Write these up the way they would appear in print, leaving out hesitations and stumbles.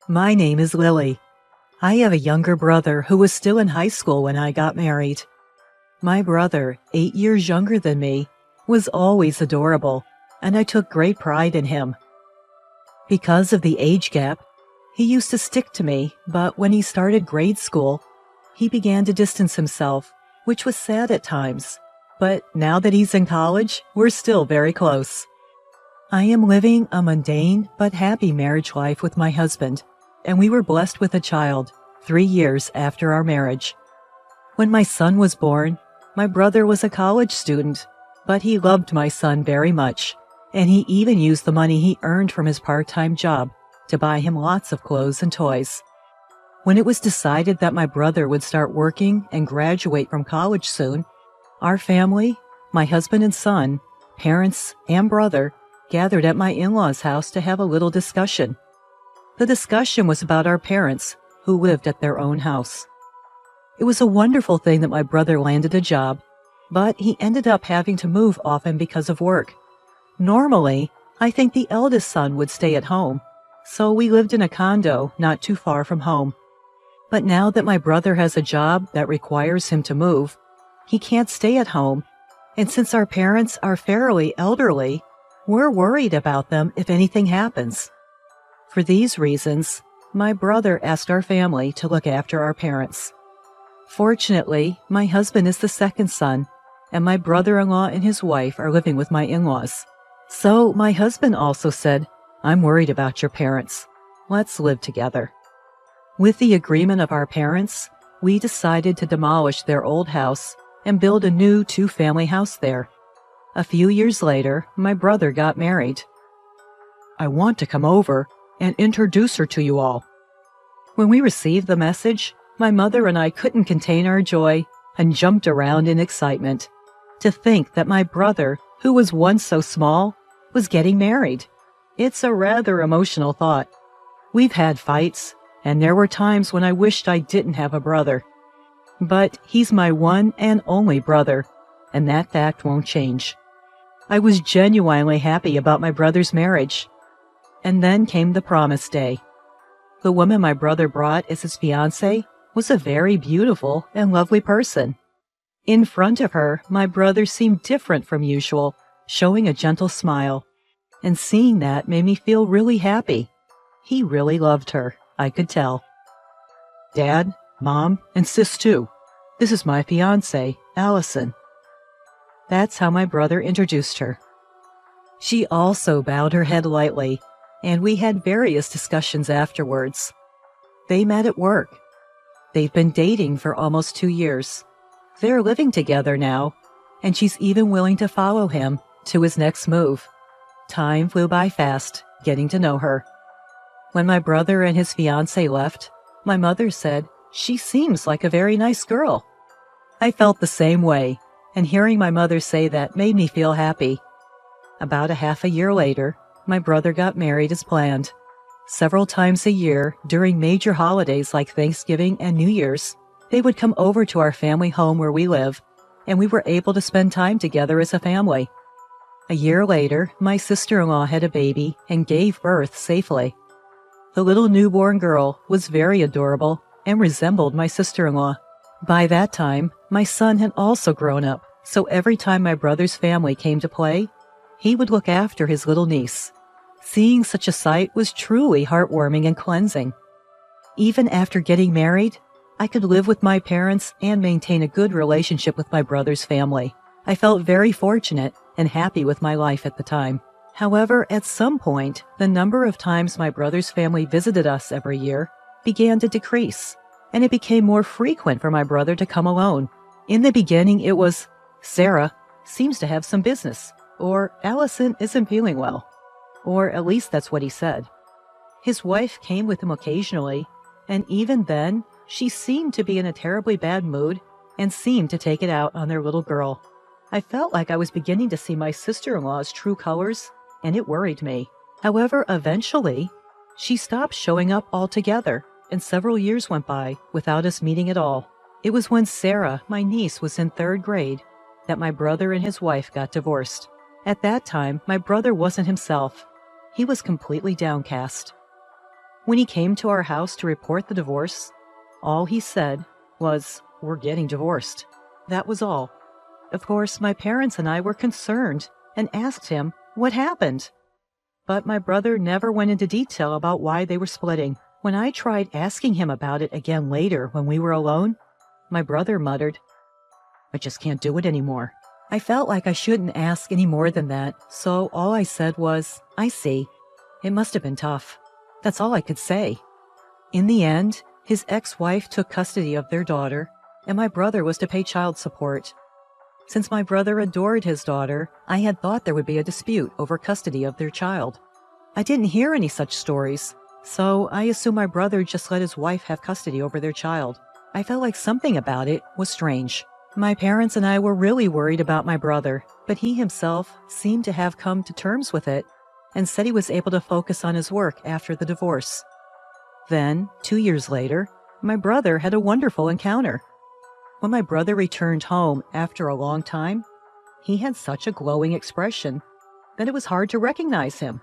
My name is Lily. I have a younger brother who was still in high school when I got married. My brother, 8 years younger than me, was always adorable, and I took great pride in him. Because of the age gap, he used to stick to me, but when he started grade school, he began to distance himself, which was sad at times. But now that he's in college, we're still very close. I am living a mundane but happy marriage life with my husband, and we were blessed with a child 3 years after our marriage. When my son was born, my brother was a college student, but he loved my son very much, and he even used the money he earned from his part-time job to buy him lots of clothes and toys. When it was decided that my brother would start working and graduate from college soon, our family, my husband and son, parents, and brother gathered at my in-laws' house to have a little discussion. The discussion was about our parents, who lived at their own house. It was a wonderful thing that my brother landed a job, but he ended up having to move often because of work. Normally, I think the eldest son would stay at home, so we lived in a condo not too far from home. But now that my brother has a job that requires him to move, he can't stay at home, and since our parents are fairly elderly, we're worried about them if anything happens. For these reasons, my brother asked our family to look after our parents. Fortunately, my husband is the second son, and my brother-in-law and his wife are living with my in-laws. So my husband also said, "I'm worried about your parents. Let's live together." With the agreement of our parents, we decided to demolish their old house and build a new two-family house there. A few years later, my brother got married. "I want to come over and introduce her to you all." When we received the message, my mother and I couldn't contain our joy and jumped around in excitement. To think that my brother, who was once so small, was getting married. It's a rather emotional thought. We've had fights, and there were times when I wished I didn't have a brother. But he's my one and only brother, and that fact won't change. I was genuinely happy about my brother's marriage. And then came the promise day. The woman my brother brought as his fiancée was a very beautiful and lovely person. In front of her, my brother seemed different from usual, showing a gentle smile. And seeing that made me feel really happy. He really loved her, I could tell. "Dad, Mom, and Sis too. This is my fiancée, Allison." That's how my brother introduced her. She also bowed her head lightly, and we had various discussions afterwards. They met at work. They've been dating for almost 2 years. They're living together now, and she's even willing to follow him to his next move. Time flew by fast, getting to know her. When my brother and his fiancée left, my mother said, "She seems like a very nice girl." I felt the same way, and hearing my mother say that made me feel happy. About a half a year later, my brother got married as planned. Several times a year, during major holidays like Thanksgiving and New Year's, they would come over to our family home where we live, and we were able to spend time together as a family. A year later, my sister-in-law had a baby and gave birth safely. The little newborn girl was very adorable and resembled my sister-in-law. By that time, my son had also grown up, so every time my brother's family came to play, he would look after his little niece. Seeing such a sight was truly heartwarming and cleansing. Even after getting married, I could live with my parents and maintain a good relationship with my brother's family. I felt very fortunate and happy with my life at the time. However, at some point, the number of times my brother's family visited us every year began to decrease, and it became more frequent for my brother to come alone. In the beginning, it was, "Sarah seems to have some business," or "Allison isn't feeling well," or at least that's what he said. His wife came with him occasionally, and even then, she seemed to be in a terribly bad mood and seemed to take it out on their little girl. I felt like I was beginning to see my sister-in-law's true colors, and it worried me. However, eventually, she stopped showing up altogether, and several years went by without us meeting at all. It was when Sarah, my niece, was in 3rd grade that my brother and his wife got divorced. At that time, my brother wasn't himself. He was completely downcast. When he came to our house to report the divorce, all he said was, "We're getting divorced." That was all. Of course, my parents and I were concerned and asked him what happened. But my brother never went into detail about why they were splitting. When I tried asking him about it again later when we were alone, my brother muttered, "I just can't do it anymore." I felt like I shouldn't ask any more than that, so all I said was, "I see. It must have been tough." That's all I could say. In the end, his ex-wife took custody of their daughter, and my brother was to pay child support. Since my brother adored his daughter, I had thought there would be a dispute over custody of their child. I didn't hear any such stories, so I assumed my brother just let his wife have custody over their child. I felt like something about it was strange. My parents and I were really worried about my brother, but he himself seemed to have come to terms with it and said he was able to focus on his work after the divorce. Then, 2 years later, my brother had a wonderful encounter. When my brother returned home after a long time, he had such a glowing expression that it was hard to recognize him.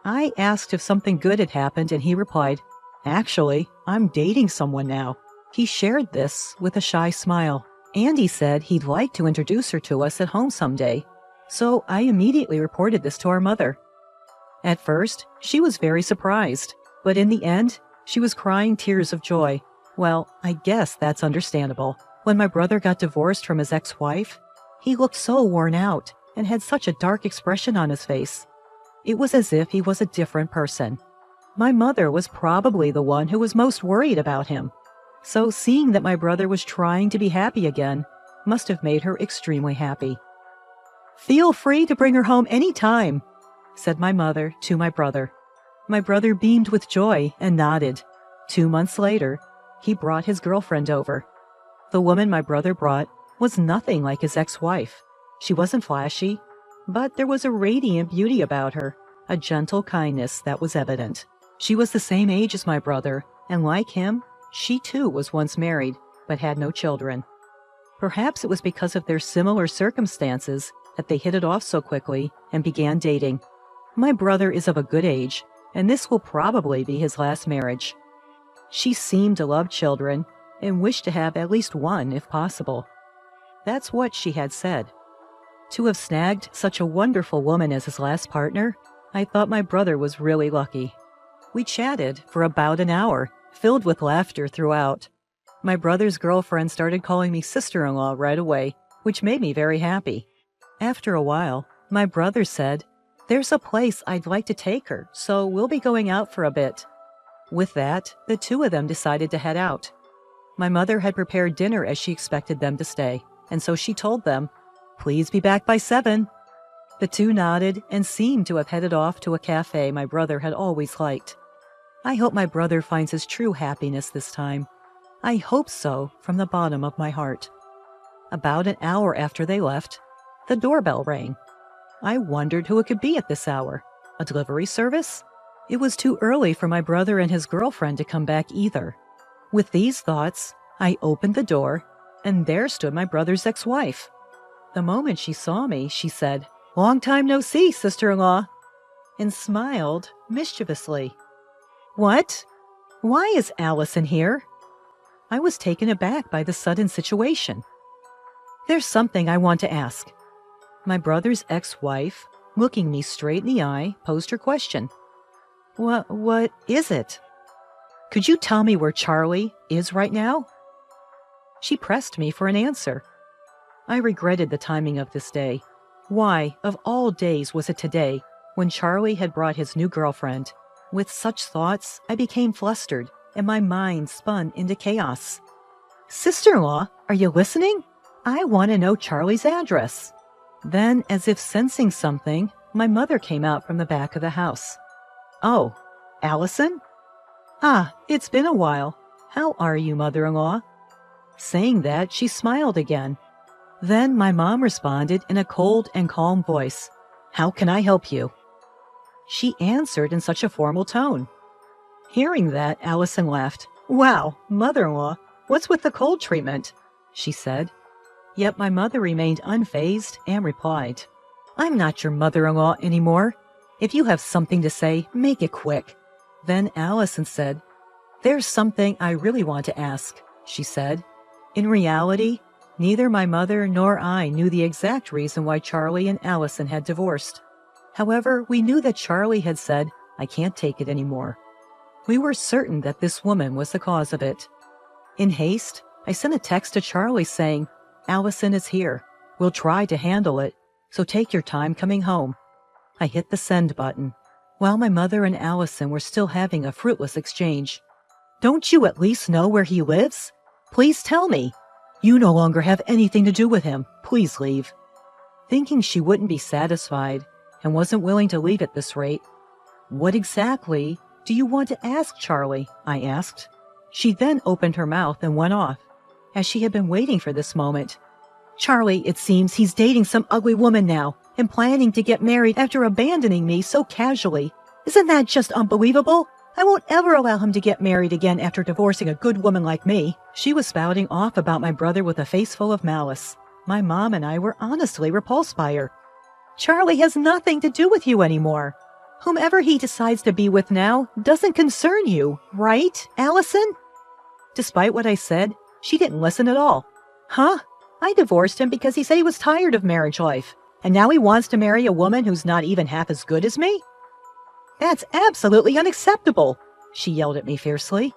I asked if something good had happened, and he replied, "Actually, I'm dating someone now." He shared this with a shy smile, and he said he'd like to introduce her to us at home someday. So I immediately reported this to our mother. At first, she was very surprised, but in the end, she was crying tears of joy. Well, I guess that's understandable. When my brother got divorced from his ex-wife, he looked so worn out and had such a dark expression on his face. It was as if he was a different person. My mother was probably the one who was most worried about him. So seeing that my brother was trying to be happy again must have made her extremely happy. "Feel free to bring her home any time," said my mother to my brother. My brother beamed with joy and nodded. 2 months later, he brought his girlfriend over. The woman my brother brought was nothing like his ex-wife. She wasn't flashy, but there was a radiant beauty about her, a gentle kindness that was evident. She was the same age as my brother, and like him, she too was once married, but had no children. Perhaps it was because of their similar circumstances that they hit it off so quickly and began dating. My brother is of a good age, and this will probably be his last marriage. She seemed to love children and wished to have at least one if possible. That's what she had said. To have snagged such a wonderful woman as his last partner, I thought my brother was really lucky. We chatted for about an hour, filled with laughter throughout. My brother's girlfriend started calling me sister-in-law right away, which made me very happy. After a while, my brother said, "There's a place I'd like to take her, so we'll be going out for a bit." With that, the two of them decided to head out. My mother had prepared dinner as she expected them to stay, and so she told them, "Please be back by 7. The two nodded and seemed to have headed off to a cafe my brother had always liked. I hope my brother finds his true happiness this time. I hope so from the bottom of my heart. About an hour after they left, the doorbell rang. I wondered who it could be at this hour. A delivery service? It was too early for my brother and his girlfriend to come back either. With these thoughts, I opened the door, and there stood my brother's ex-wife. The moment she saw me, she said, "Long time no see, sister-in-law," and smiled mischievously. "What? Why is Allison here?" I was taken aback by the sudden situation. "There's something I want to ask." My brother's ex-wife, looking me straight in the eye, posed her question. What is it? "Could you tell me where Charlie is right now?" She pressed me for an answer. I regretted the timing of this day. Why, of all days, was it today, when Charlie had brought his new girlfriend? With such thoughts, I became flustered, and my mind spun into chaos. "Sister-in-law, are you listening? I want to know Charlie's address." Then, as if sensing something, my mother came out from the back of the house. "Oh, Allison? Ah, it's been a while. How are you, mother-in-law?" Saying that, she smiled again. Then my mom responded in a cold and calm voice. "How can I help you?" She answered in such a formal tone. Hearing that, Allison laughed. "Wow, mother-in-law, what's with the cold treatment?" she said. Yet my mother remained unfazed and replied, "I'm not your mother-in-law anymore. If you have something to say, make it quick. Then Allison said, "There's something I really want to ask," she said. In reality, neither my mother nor I knew the exact reason why Charlie and Allison had divorced. However, we knew that Charlie had said, "I can't take it anymore." We were certain that this woman was the cause of it. In haste, I sent a text to Charlie saying, "Allison is here. We'll try to handle it, so take your time coming home." I hit the send button, while my mother and Allison were still having a fruitless exchange. "Don't you at least know where he lives? Please tell me. You no longer have anything to do with him. Please leave." Thinking she wouldn't be satisfied and wasn't willing to leave at this rate, "What exactly do you want to ask, Charlie?" I asked. She then opened her mouth and went off, as she had been waiting for this moment. "Charlie, it seems he's dating some ugly woman now and planning to get married after abandoning me so casually. Isn't that just unbelievable? I won't ever allow him to get married again after divorcing a good woman like me." She was spouting off about my brother with a face full of malice. My mom and I were honestly repulsed by her. "Charlie has nothing to do with you anymore. Whomever he decides to be with now doesn't concern you, right, Allison?" Despite what I said, she didn't listen at all. "Huh? I divorced him because he said he was tired of marriage life, and now he wants to marry a woman who's not even half as good as me? That's absolutely unacceptable," she yelled at me fiercely.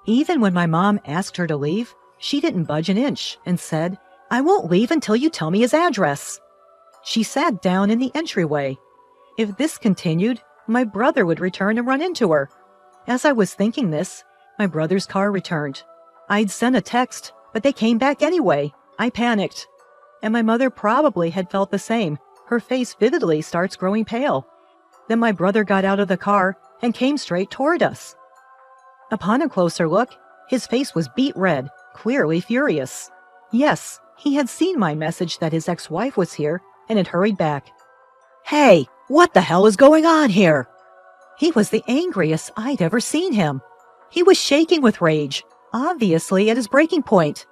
Even when my mom asked her to leave, she didn't budge an inch and said, "I won't leave until you tell me his address." She sat down in the entryway. If this continued, my brother would return and run into her. As I was thinking this, my brother's car returned. I'd sent a text, but they came back anyway. I panicked. And my mother probably had felt the same. Her face vividly starts growing pale. Then my brother got out of the car and came straight toward us. Upon a closer look, his face was beet red, clearly furious. Yes, he had seen my message that his ex-wife was here and had hurried back. "Hey, what the hell is going on here?" He was the angriest I'd ever seen him. He was shaking with rage, obviously at his breaking point.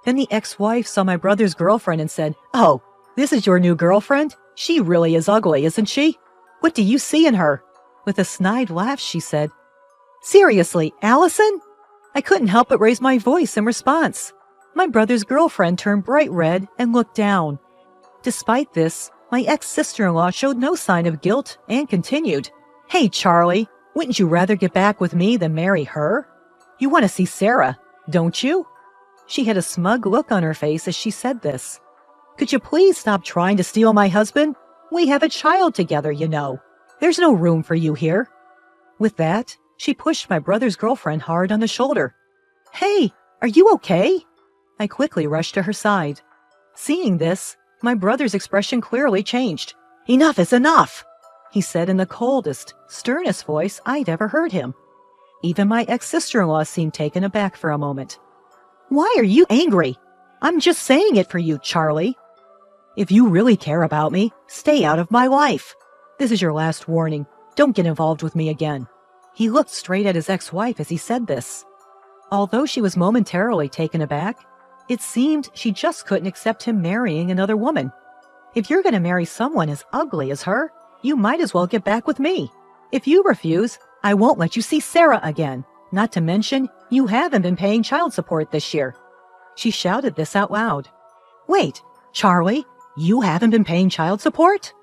Then the ex-wife saw my brother's girlfriend and said, "Oh, this is your new girlfriend? She really is ugly, isn't she? What do you see in her?" With a snide laugh, she said, "Seriously, Allison?" I couldn't help but raise my voice in response. My brother's girlfriend turned bright red and looked down. Despite this, my ex-sister-in-law showed no sign of guilt and continued, "Hey, Charlie, wouldn't you rather get back with me than marry her? You want to see Sarah, don't you?" She had a smug look on her face as she said this. "Could you please stop trying to steal my husband? We have a child together, you know. There's no room for you here." With that, she pushed my brother's girlfriend hard on the shoulder. "Hey, are you okay?" I quickly rushed to her side. Seeing this, my brother's expression clearly changed. "Enough is enough," he said in the coldest, sternest voice I'd ever heard him. Even my ex-sister-in-law seemed taken aback for a moment. "Why are you angry? I'm just saying it for you, Charlie. If you really care about me, stay out of my life. This is your last warning. Don't get involved with me again." He looked straight at his ex-wife as he said this. Although she was momentarily taken aback, it seemed she just couldn't accept him marrying another woman. If you're going to marry someone as ugly as her, you might as well get back with me. If you refuse, I won't let you see Sarah again. Not to mention, you haven't been paying child support this year. She shouted this out loud. "Wait, Charlie, you haven't been paying child support?"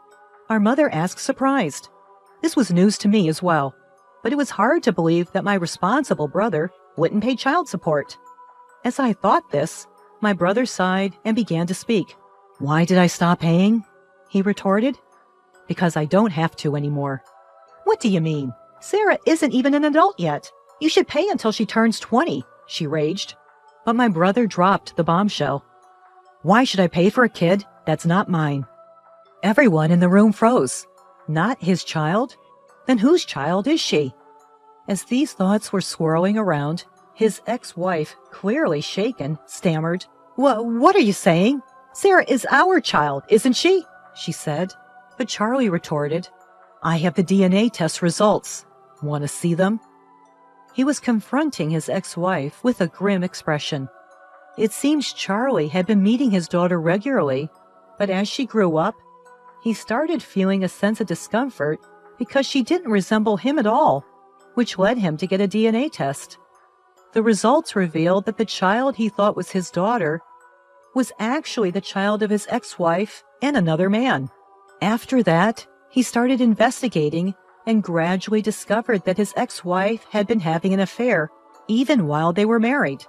Our mother asked, surprised. This was news to me as well, but it was hard to believe that my responsible brother wouldn't pay child support. As I thought this, my brother sighed and began to speak. "Why did I stop paying?" he retorted. "Because I don't have to anymore." "What do you mean? Sarah isn't even an adult yet. You should pay until she turns 20, she raged. But my brother dropped the bombshell. "Why should I pay for a kid that's not mine?" Everyone in the room froze. Not his child? Then whose child is she? As these thoughts were swirling around, his ex-wife, clearly shaken, stammered, What are you saying? Sarah is our child, isn't she?" she said. But Charlie retorted, "I have the DNA test results. Want to see them?" He was confronting his ex-wife with a grim expression. It seems Charlie had been meeting his daughter regularly, but as she grew up, he started feeling a sense of discomfort because she didn't resemble him at all. which led him to get a DNA test. The results revealed that the child he thought was his daughter was actually the child of his ex-wife and another man. After that, he started investigating and gradually discovered that his ex-wife had been having an affair even while they were married.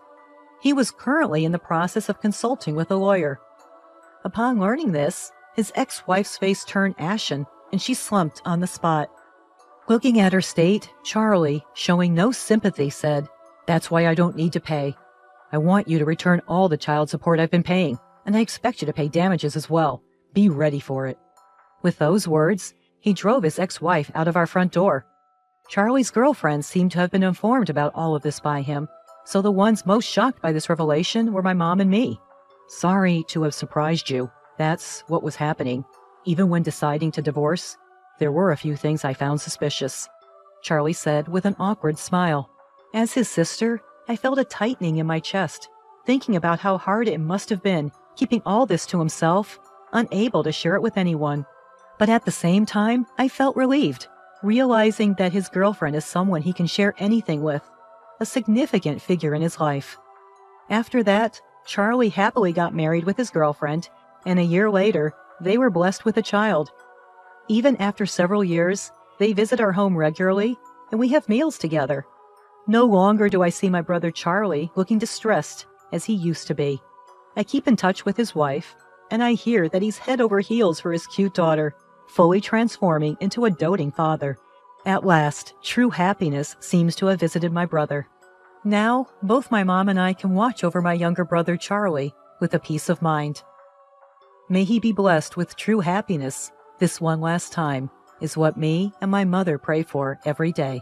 He was currently in the process of consulting with a lawyer. Upon learning this, his ex-wife's face turned ashen and she slumped on the spot. Looking at her state, Charlie, showing no sympathy, said, "That's why I don't need to pay. I want you to return all the child support I've been paying, and I expect you to pay damages as well. Be ready for it." With those words, he drove his ex-wife out of our front door. Charlie's girlfriends seemed to have been informed about all of this by him, so the ones most shocked by this revelation were my mom and me. Sorry to have surprised you. That's what was happening. Even when deciding to divorce, there were a few things I found suspicious, Charlie said with an awkward smile. As his sister, I felt a tightening in my chest, thinking about how hard it must have been keeping all this to himself, unable to share it with anyone. But at the same time, I felt relieved, realizing that his girlfriend is someone he can share anything with, a significant figure in his life. After that, Charlie happily got married with his girlfriend, and a year later, they were blessed with a child. Even after several years, they visit our home regularly, and we have meals together. No longer do I see my brother Charlie looking distressed as he used to be. I keep in touch with his wife, and I hear that he's head over heels for his cute daughter, fully transforming into a doting father. At last, true happiness seems to have visited my brother. Now, both my mom and I can watch over my younger brother Charlie with a peace of mind. May he be blessed with true happiness this one last time, is what me and my mother pray for every day.